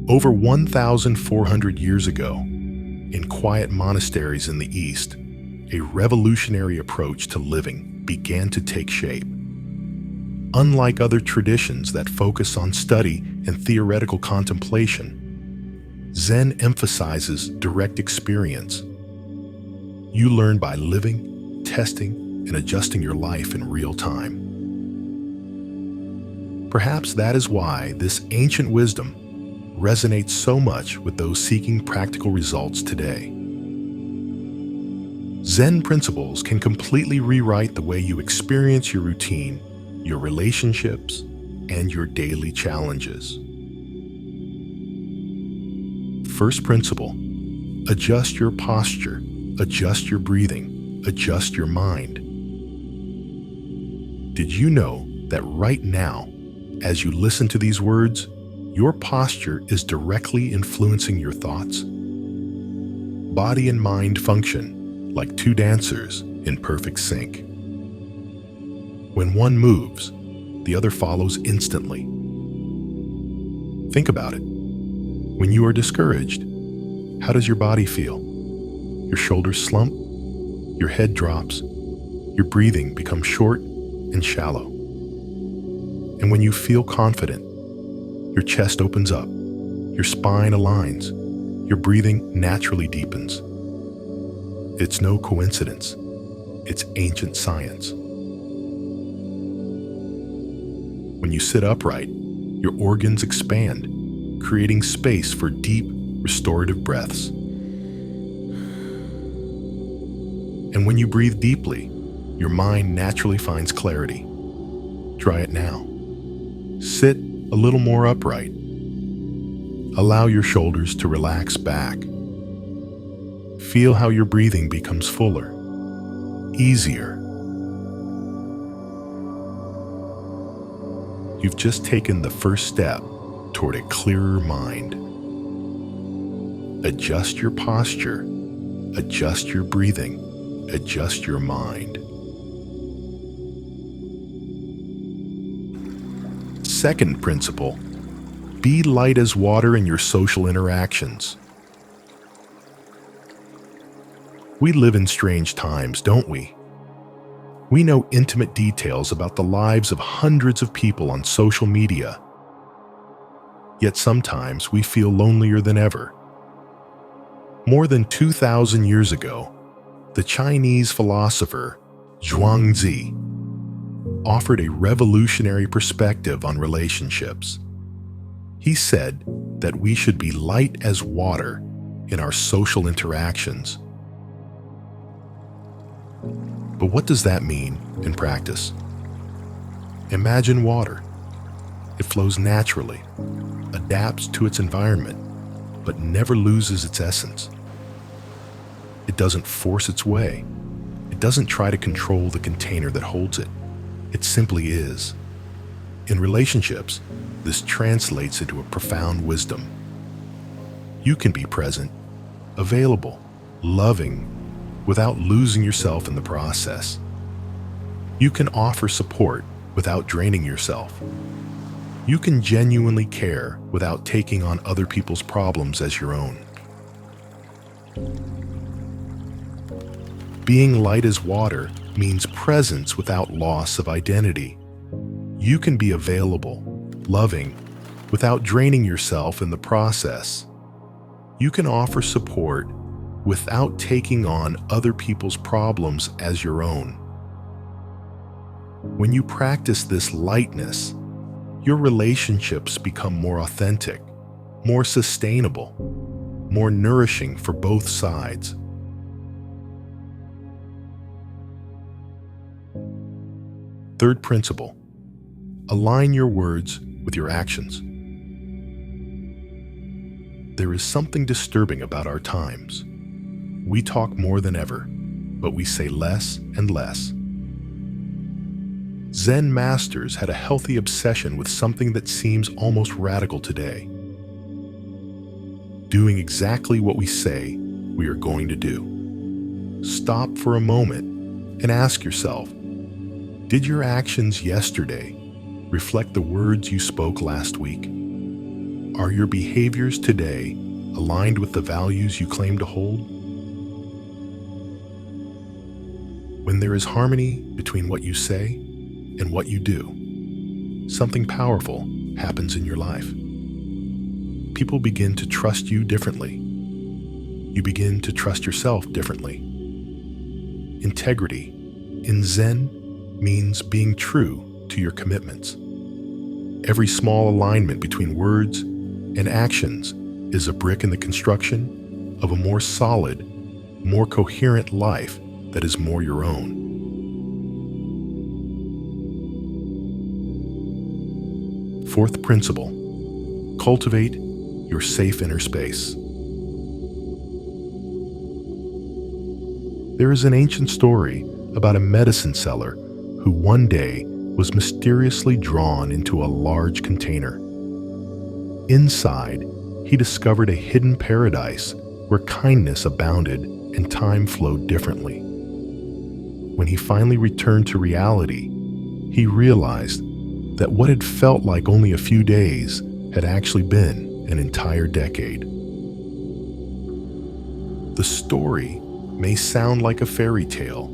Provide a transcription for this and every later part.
Over 1,400 years ago, in quiet monasteries in the East, a revolutionary approach to living began to take shape. Unlike other traditions that focus on study and theoretical contemplation, Zen emphasizes direct experience. You learn by living, testing, and adjusting your life in real time. Perhaps that is why this ancient wisdom resonates so much with those seeking practical results today. Zen principles can completely rewrite the way you experience your routine, your relationships, and your daily challenges. First principle: adjust your posture, adjust your breathing, adjust your mind. Did you know that right now, as you listen to these words, your posture is directly influencing your thoughts? Body and mind function like two dancers in perfect sync. When one moves, the other follows instantly. Think about it. When you are discouraged, how does your body feel? Your shoulders slump, your head drops, your breathing becomes short and shallow. And when you feel confident, your chest opens up, your spine aligns, your breathing naturally deepens. It's no coincidence. It's ancient science. When you sit upright, your organs expand, creating space for deep, restorative breaths. And when you breathe deeply, your mind naturally finds clarity. Try it now. Sit a little more upright. Allow your shoulders to relax back. Feel how your breathing becomes fuller, easier. You've just taken the first step toward a clearer mind. Adjust your posture, adjust your breathing, adjust your mind. Second principle: be light as water in your social interactions. We live in strange times, don't we? We know intimate details about the lives of hundreds of people on social media. Yet sometimes we feel lonelier than ever. More than 2,000 years ago, the Chinese philosopher Zhuangzi offered a revolutionary perspective on relationships. He said that we should be light as water in our social interactions. But what does that mean in practice? Imagine water. It flows naturally, adapts to its environment, but never loses its essence. It doesn't force its way. It doesn't try to control the container that holds it. It simply is. In relationships, this translates into a profound wisdom. You can be present, available, loving, without losing yourself in the process. You can offer support without draining yourself. You can genuinely care without taking on other people's problems as your own. Being light as water means presence without loss of identity. You can be available, loving, without draining yourself in the process. You can offer support without taking on other people's problems as your own. When you practice this lightness, your relationships become more authentic, more sustainable, more nourishing for both sides. Third principle: align your words with your actions. There is something disturbing about our times. We talk more than ever, but we say less and less. Zen masters had a healthy obsession with something that seems almost radical today: doing exactly what we say we are going to do. Stop for a moment and ask yourself, did your actions yesterday reflect the words you spoke last week? Are your behaviors today aligned with the values you claim to hold? When there is harmony between what you say and what you do, something powerful happens in your life. People begin to trust you differently. You begin to trust yourself differently. Integrity in Zen means being true to your commitments. Every small alignment between words and actions is a brick in the construction of a more solid, more coherent life that is more your own. Fourth principle: cultivate your safe inner space. There is an ancient story about a medicine seller who one day was mysteriously drawn into a large container. Inside, he discovered a hidden paradise where kindness abounded and time flowed differently. When he finally returned to reality, he realized that what had felt like only a few days had actually been an entire decade. The story may sound like a fairy tale,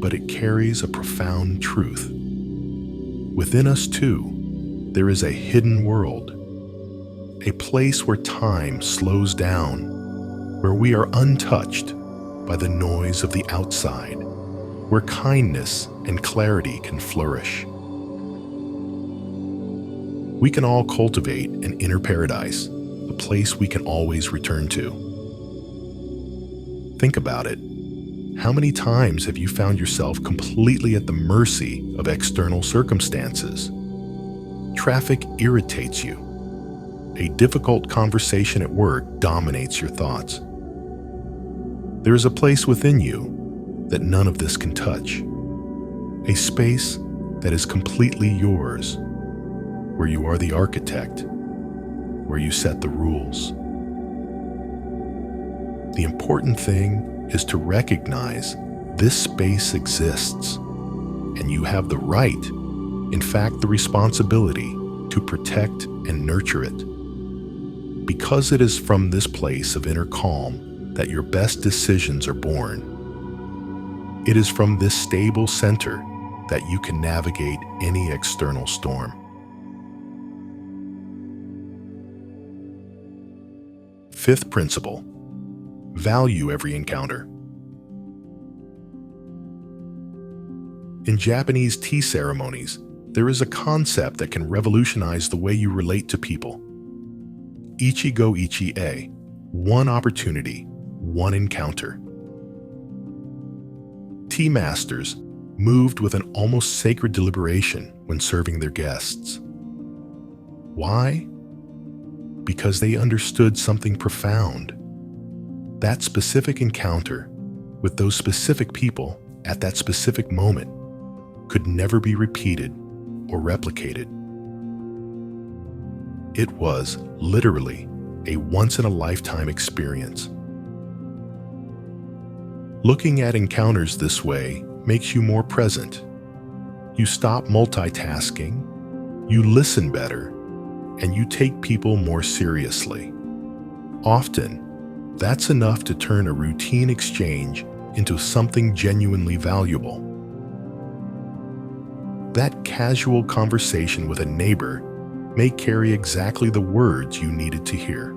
but it carries a profound truth. Within us, too, there is a hidden world, a place where time slows down, where we are untouched by the noise of the outside, where kindness and clarity can flourish. We can all cultivate an inner paradise, a place we can always return to. Think about it. How many times have you found yourself completely at the mercy of external circumstances? Traffic irritates you. A difficult conversation at work dominates your thoughts. There is a place within you that none of this can touch. A space that is completely yours, where you are the architect, where you set the rules. The important thing is to recognize this space exists, and you have the right, in fact the responsibility, to protect and nurture it. Because it is from this place of inner calm that your best decisions are born. It is from this stable center that you can navigate any external storm. Fifth principle: value every encounter. In Japanese tea ceremonies, there is a concept that can revolutionize the way you relate to people. Ichigo Ichi-e, one opportunity, one encounter. Tea masters moved with an almost sacred deliberation when serving their guests. Why? Because they understood something profound. That specific encounter with those specific people at that specific moment could never be repeated or replicated. It was literally a once-in-a-lifetime experience. Looking at encounters this way makes you more present. You stop multitasking, you listen better, and you take people more seriously. Often, that's enough to turn a routine exchange into something genuinely valuable. That casual conversation with a neighbor may carry exactly the words you needed to hear.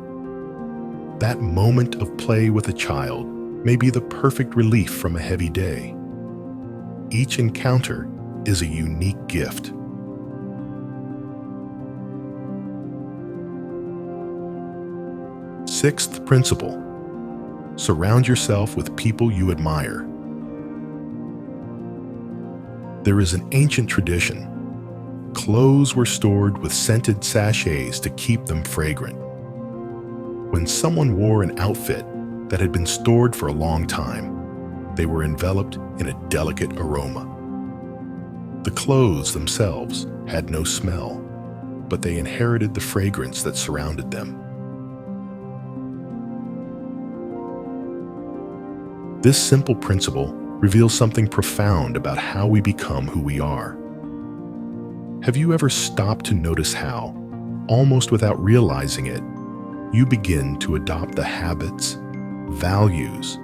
That moment of play with a child may be the perfect relief from a heavy day. Each encounter is a unique gift. Sixth principle: surround yourself with people you admire. There is an ancient tradition. Clothes were stored with scented sachets to keep them fragrant. When someone wore an outfit that had been stored for a long time, they were enveloped in a delicate aroma. The clothes themselves had no smell, but they inherited the fragrance that surrounded them. This simple principle reveals something profound about how we become who we are. Have you ever stopped to notice how, almost without realizing it, you begin to adopt the habits, values,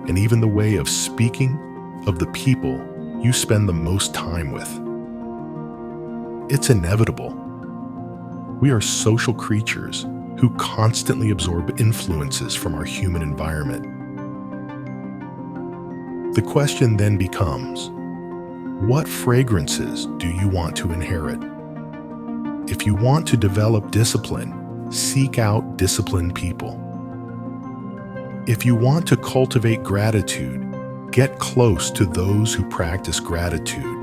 and even the way of speaking of the people you spend the most time with. It's inevitable. We are social creatures who constantly absorb influences from our human environment. The question then becomes, what fragrances do you want to inherit? If you want to develop discipline, seek out disciplined people. If you want to cultivate gratitude, get close to those who practice gratitude.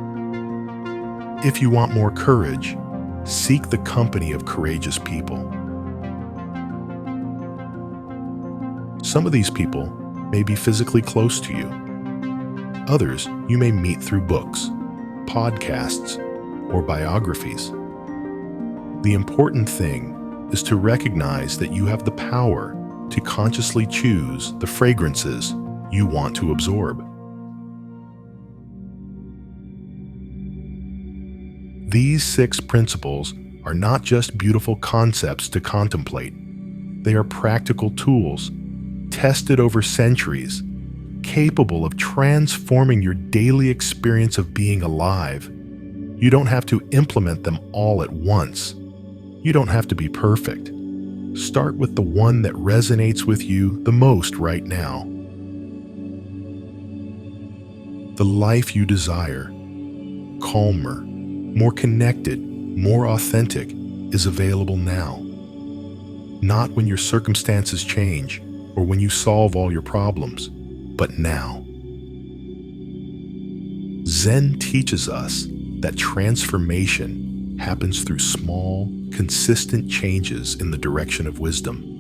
If you want more courage, seek the company of courageous people. Some of these people may be physically close to you. Others you may meet through books, podcasts, or biographies. The important thing is to recognize that you have the power to consciously choose the fragrances you want to absorb. These 6 principles are not just beautiful concepts to contemplate. They are practical tools, tested over centuries, capable of transforming your daily experience of being alive. You don't have to implement them all at once. You don't have to be perfect. Start with the one that resonates with you the most right now. The life you desire, calmer, more connected, more authentic, is available now. Not when your circumstances change or when you solve all your problems, but now. Zen teaches us that transformation happens through small, consistent changes in the direction of wisdom.